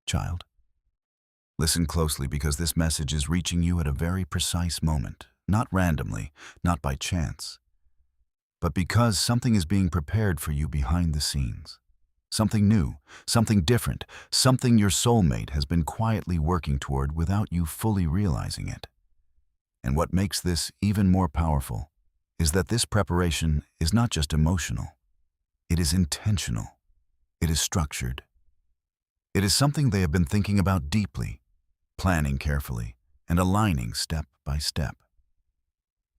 child. Listen closely because this message is reaching you at a very precise moment, not randomly, not by chance, but because something is being prepared for you behind the scenes. Something new, something different, something your soulmate has been quietly working toward without you fully realizing it. And what makes this even more powerful is that this preparation is not just emotional. It is intentional. It is structured. It is something they have been thinking about deeply, planning carefully, and aligning step by step.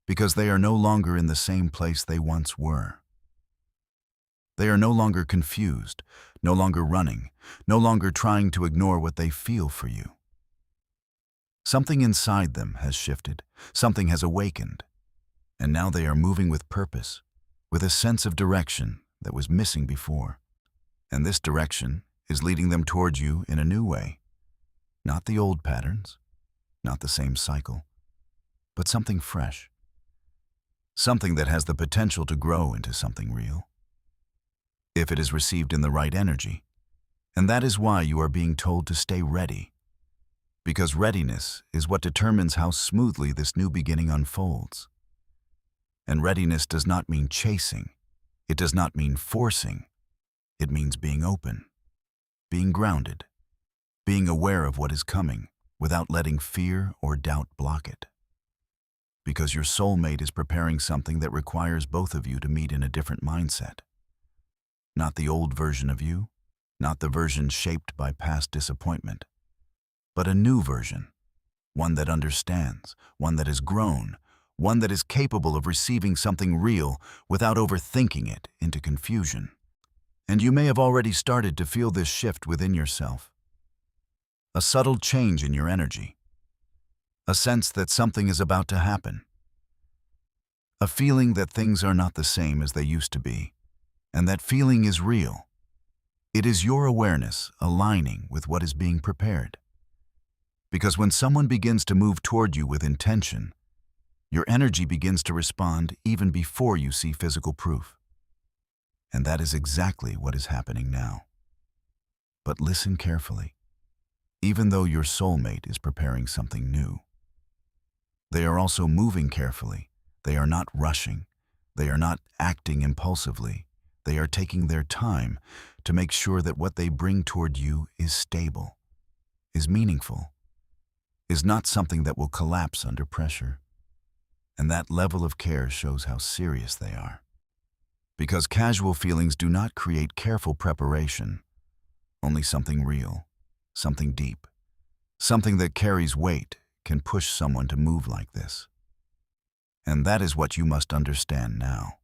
Because they are no longer in the same place they once were. They are no longer confused, no longer running, no longer trying to ignore what they feel for you. Something inside them has shifted, something has awakened, and now they are moving with purpose, with a sense of direction that was missing before. And this direction is leading them towards you in a new way. Not the old patterns, not the same cycle, but something fresh. Something that has the potential to grow into something real, if it is received in the right energy. And that is why you are being told to stay ready. Because readiness is what determines how smoothly this new beginning unfolds. And readiness does not mean chasing. It does not mean forcing. It means being open, being grounded, being aware of what is coming without letting fear or doubt block it. Because your soulmate is preparing something that requires both of you to meet in a different mindset. Not the old version of you, not the version shaped by past disappointment, but a new version, one that understands, one that has grown, one that is capable of receiving something real without overthinking it into confusion. And you may have already started to feel this shift within yourself. A subtle change in your energy. A sense that something is about to happen. A feeling that things are not the same as they used to be. And that feeling is real. It is your awareness aligning with what is being prepared. Because when someone begins to move toward you with intention, your energy begins to respond even before you see physical proof. And that is exactly what is happening now. But listen carefully. Even though your soulmate is preparing something new, they are also moving carefully. They are not rushing. They are not acting impulsively. They are taking their time to make sure that what they bring toward you is stable, is meaningful, is not something that will collapse under pressure. And that level of care shows how serious they are. Because casual feelings do not create careful preparation, only something real, something deep, something that carries weight can push someone to move like this. And that is what you must understand now.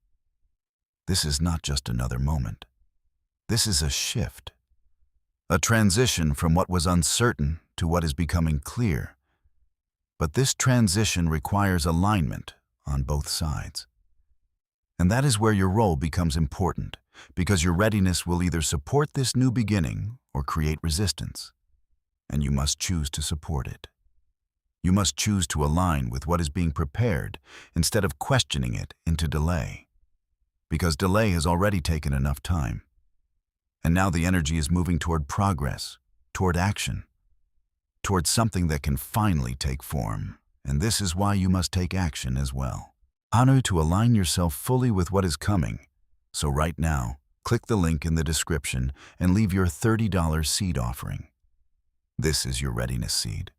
This is not just another moment. This is a shift, a transition from what was uncertain to what is becoming clear. But this transition requires alignment on both sides. And that is where your role becomes important, because your readiness will either support this new beginning or create resistance. And you must choose to support it. You must choose to align with what is being prepared instead of questioning it into delay. Because delay has already taken enough time. And now the energy is moving toward progress, toward action, toward something that can finally take form. And this is why you must take action as well. Honor to align yourself fully with what is coming. So right now, click the link in the description and leave your $30 seed offering. This is your readiness seed.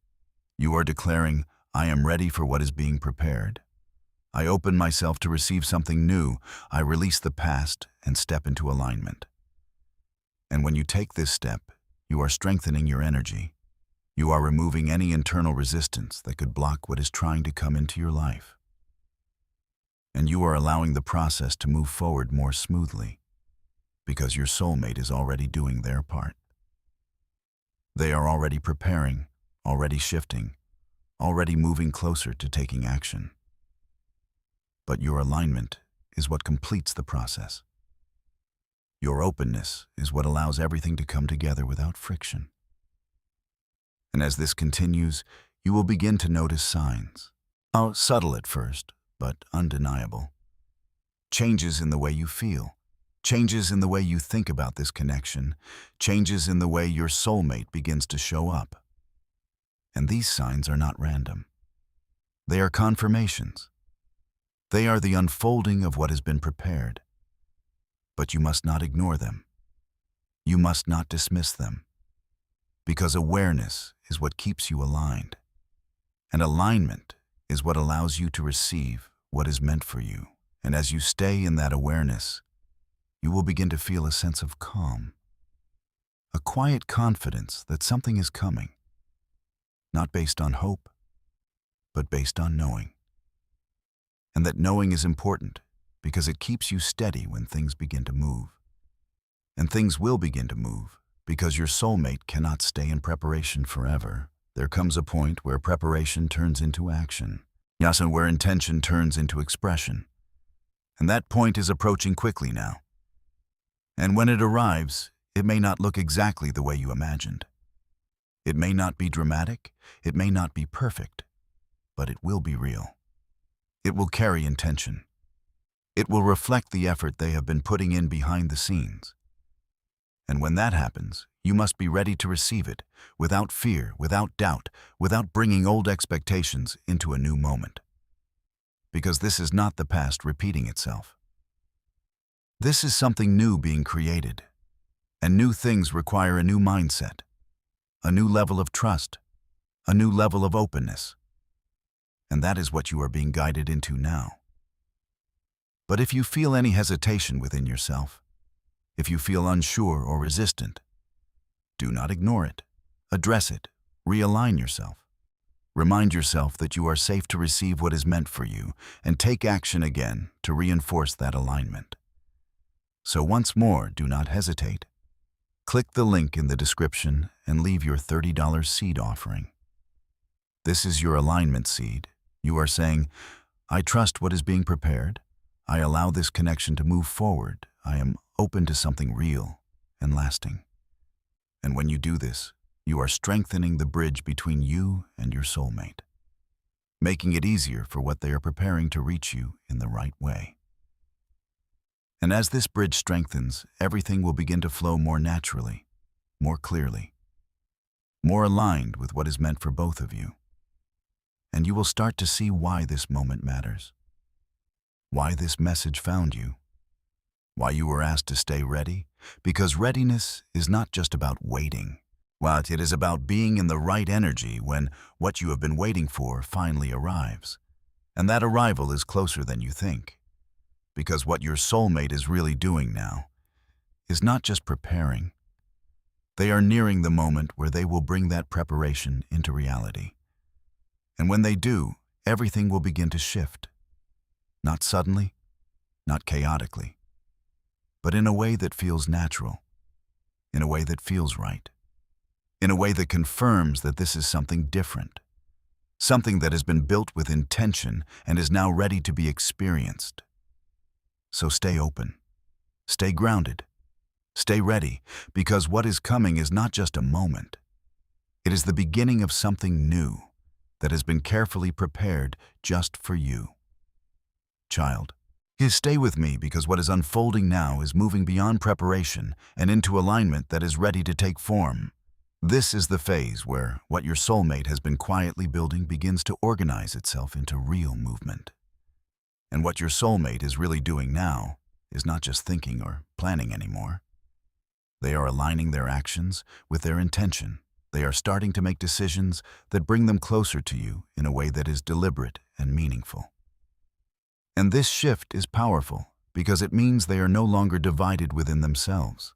You are declaring, I am ready for what is being prepared. I open myself to receive something new. I release the past and step into alignment. And when you take this step, you are strengthening your energy. You are removing any internal resistance that could block what is trying to come into your life. And you are allowing the process to move forward more smoothly, because your soulmate is already doing their part. They are already preparing, already shifting, already moving closer to taking action. But your alignment is what completes the process. Your openness is what allows everything to come together without friction. And as this continues, you will begin to notice signs. Subtle at first, but undeniable. Changes in the way you feel, changes in the way you think about this connection, changes in the way your soulmate begins to show up. And these signs are not random. They are confirmations. They are the unfolding of what has been prepared. But you must not ignore them. You must not dismiss them. Because awareness is what keeps you aligned. And alignment is what allows you to receive what is meant for you. And as you stay in that awareness, you will begin to feel a sense of calm, a quiet confidence that something is coming, not based on hope, but based on knowing. And that knowing is important because it keeps you steady when things begin to move. And things will begin to move because your soulmate cannot stay in preparation forever. There comes a point where preparation turns into action. Yes, and where intention turns into expression. And that point is approaching quickly now. And when it arrives, it may not look exactly the way you imagined. It may not be dramatic, it may not be perfect, but it will be real. It will carry intention. It will reflect the effort they have been putting in behind the scenes. And when that happens, you must be ready to receive it, without fear, without doubt, without bringing old expectations into a new moment. Because this is not the past repeating itself. This is something new being created, and new things require a new mindset, a new level of trust, a new level of openness. And that is what you are being guided into now. But if you feel any hesitation within yourself, if you feel unsure or resistant, do not ignore it. Address it. Realign yourself. Remind yourself that you are safe to receive what is meant for you, and take action again to reinforce that alignment. So once more, do not hesitate. Click the link in the description and leave your $30 seed offering. This is your alignment seed. You are saying, I trust what is being prepared. I allow this connection to move forward. I am open to something real and lasting. And when you do this, you are strengthening the bridge between you and your soulmate, making it easier for what they are preparing to reach you in the right way. And as this bridge strengthens, everything will begin to flow more naturally, more clearly, more aligned with what is meant for both of you. And you will start to see why this moment matters, why this message found you, why you were asked to stay ready, because readiness is not just about waiting. But it is about being in the right energy when what you have been waiting for finally arrives. And that arrival is closer than you think. Because what your soulmate is really doing now is not just preparing. They are nearing the moment where they will bring that preparation into reality. And when they do, everything will begin to shift. Not suddenly, not chaotically, but in a way that feels natural, in a way that feels right, in a way that confirms that this is something different, something that has been built with intention and is now ready to be experienced. So stay open, stay grounded, stay ready, because what is coming is not just a moment. It is the beginning of something new that has been carefully prepared just for you. Child, stay with me because what is unfolding now is moving beyond preparation and into alignment that is ready to take form. This is the phase where what your soulmate has been quietly building begins to organize itself into real movement. And what your soulmate is really doing now is not just thinking or planning anymore. They are aligning their actions with their intention. They are starting to make decisions that bring them closer to you in a way that is deliberate and meaningful. And this shift is powerful because it means they are no longer divided within themselves.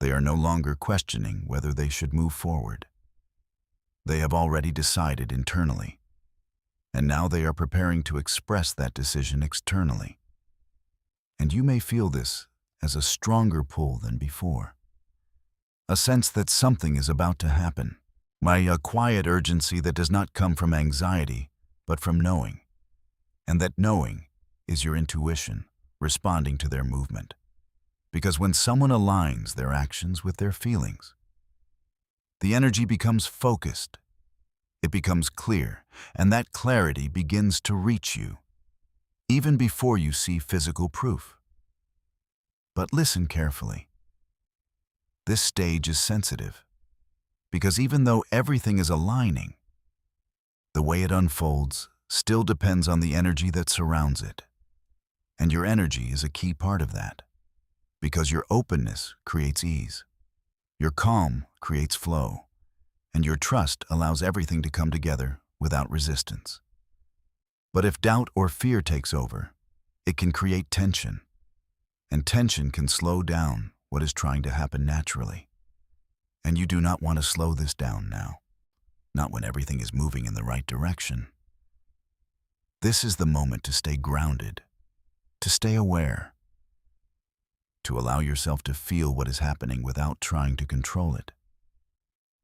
They are no longer questioning whether they should move forward. They have already decided internally, and now they are preparing to express that decision externally. And you may feel this as a stronger pull than before. A sense that something is about to happen. A quiet urgency that does not come from anxiety, but from knowing. And that knowing is your intuition responding to their movement. Because when someone aligns their actions with their feelings, the energy becomes focused, it becomes clear, and that clarity begins to reach you, even before you see physical proof. But listen carefully. This stage is sensitive, because even though everything is aligning, the way it unfolds still depends on the energy that surrounds it. And your energy is a key part of that, because your openness creates ease, your calm creates flow, and your trust allows everything to come together without resistance. But if doubt or fear takes over, it can create tension, and tension can slow down what is trying to happen naturally. And you do not want to slow this down now, not when everything is moving in the right direction. This is the moment to stay grounded, to stay aware, to allow yourself to feel what is happening without trying to control it,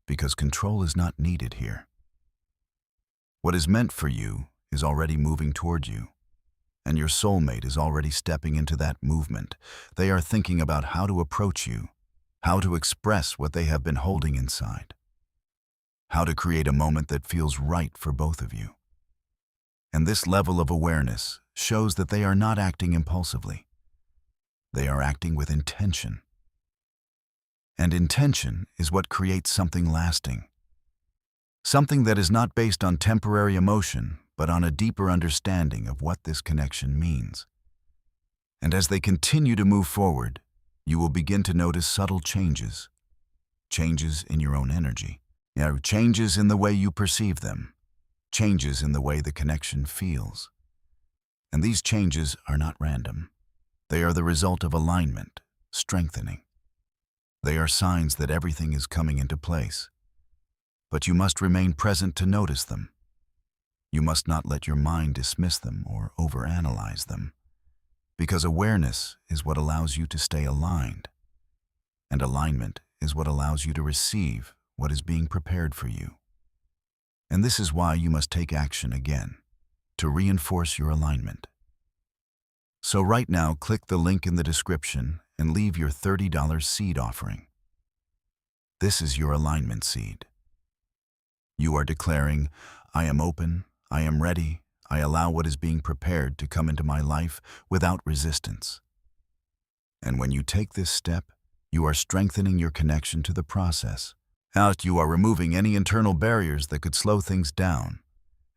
because control is not needed here. What is meant for you is already moving toward you, and your soulmate is already stepping into that movement. They are thinking about how to approach you, how to express what they have been holding inside, how to create a moment that feels right for both of you. And this level of awareness shows that they are not acting impulsively. They are acting with intention. And intention is what creates something lasting. Something that is not based on temporary emotion, but on a deeper understanding of what this connection means. And as they continue to move forward, you will begin to notice subtle changes. Changes in your own energy. Changes in the way you perceive them. Changes in the way the connection feels. And these changes are not random. They are the result of alignment, strengthening. They are signs that everything is coming into place. But you must remain present to notice them. You must not let your mind dismiss them or overanalyze them, because awareness is what allows you to stay aligned, and alignment is what allows you to receive what is being prepared for you. And this is why you must take action again, to reinforce your alignment. So right now, click the link in the description and leave your $30 seed offering. This is your alignment seed. You are declaring, I am open, I am ready, I allow what is being prepared to come into my life without resistance. And when you take this step, you are strengthening your connection to the process. You are removing any internal barriers that could slow things down,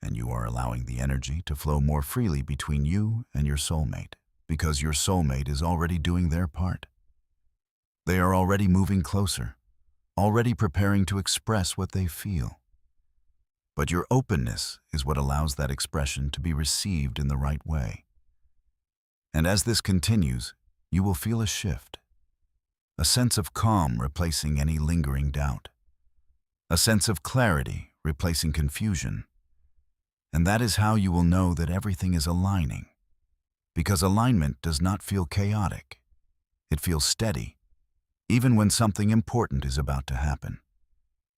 and you are allowing the energy to flow more freely between you and your soulmate, because your soulmate is already doing their part. They are already moving closer, already preparing to express what they feel. But your openness is what allows that expression to be received in the right way. And as this continues, you will feel a shift, a sense of calm replacing any lingering doubt, a sense of clarity replacing confusion. And that is how you will know that everything is aligning, because alignment does not feel chaotic. It feels steady, even when something important is about to happen.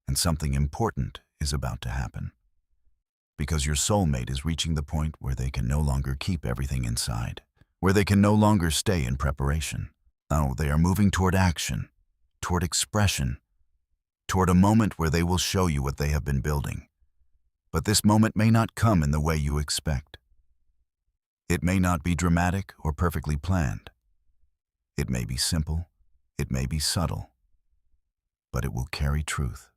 And something important is about to happen, because your soulmate is reaching the point where they can no longer keep everything inside, where they can no longer stay in preparation. Now they are moving toward action, toward expression, toward a moment where they will show you what they have been building. But this moment may not come in the way you expect. It may not be dramatic or perfectly planned. It may be simple, it may be subtle, but it will carry truth.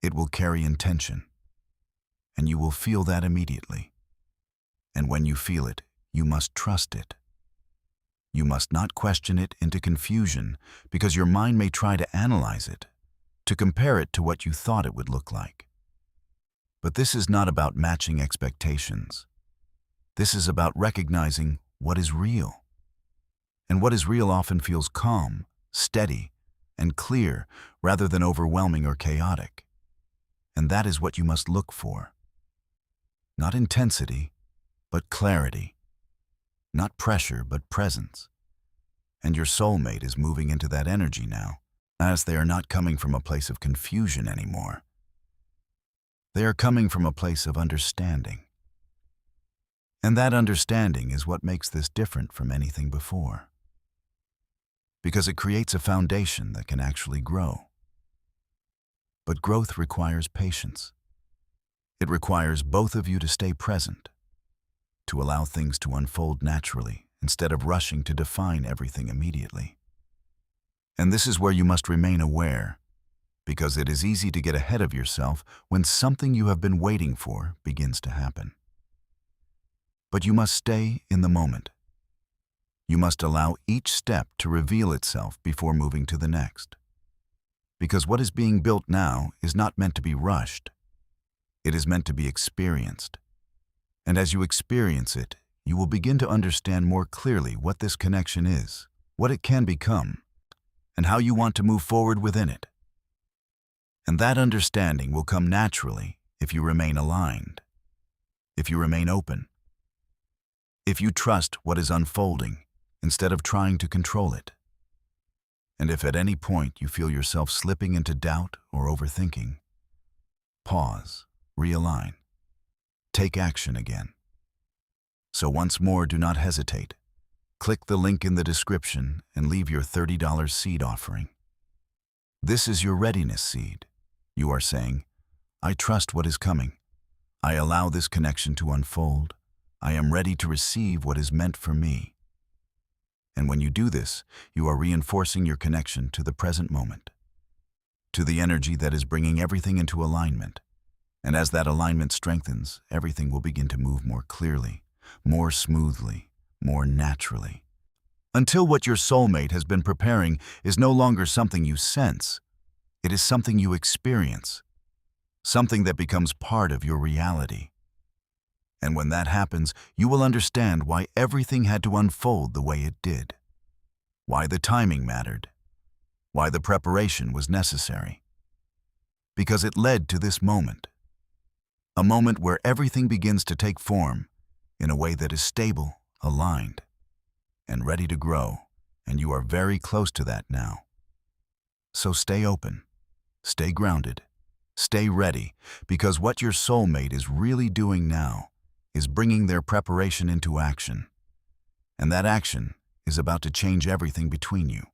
It will carry intention, and you will feel that immediately. And when you feel it, you must trust it. You must not question it into confusion, because your mind may try to analyze it, to compare it to what you thought it would look like. But this is not about matching expectations. This is about recognizing what is real. And what is real often feels calm, steady, and clear rather than overwhelming or chaotic. And that is what you must look for. Not intensity, but clarity. Not pressure, but presence. And your soulmate is moving into that energy now, as they are not coming from a place of confusion anymore. They are coming from a place of understanding. And that understanding is what makes this different from anything before, because it creates a foundation that can actually grow. But growth requires patience. It requires both of you to stay present, to allow things to unfold naturally instead of rushing to define everything immediately. And this is where you must remain aware, because it is easy to get ahead of yourself when something you have been waiting for begins to happen. But you must stay in the moment. You must allow each step to reveal itself before moving to the next. Because what is being built now is not meant to be rushed. It is meant to be experienced. And as you experience it, you will begin to understand more clearly what this connection is, what it can become, and how you want to move forward within it. And that understanding will come naturally if you remain aligned, if you remain open, if you trust what is unfolding instead of trying to control it. And if at any point you feel yourself slipping into doubt or overthinking, pause, realign, take action again. So once more, do not hesitate. Click the link in the description and leave your $30 seed offering. This is your readiness seed. You are saying, I trust what is coming. I allow this connection to unfold. I am ready to receive what is meant for me. And when you do this, you are reinforcing your connection to the present moment, to the energy that is bringing everything into alignment. And as that alignment strengthens, everything will begin to move more clearly, more smoothly, more naturally. Until what your soulmate has been preparing is no longer something you sense. It is something you experience, something that becomes part of your reality. And when that happens, you will understand why everything had to unfold the way it did, why the timing mattered, why the preparation was necessary. Because it led to this moment, a moment where everything begins to take form in a way that is stable, aligned, and ready to grow, and you are very close to that now. So stay open, stay grounded, stay ready, because what your soulmate is really doing now is bringing their preparation into action. And that action is about to change everything between you.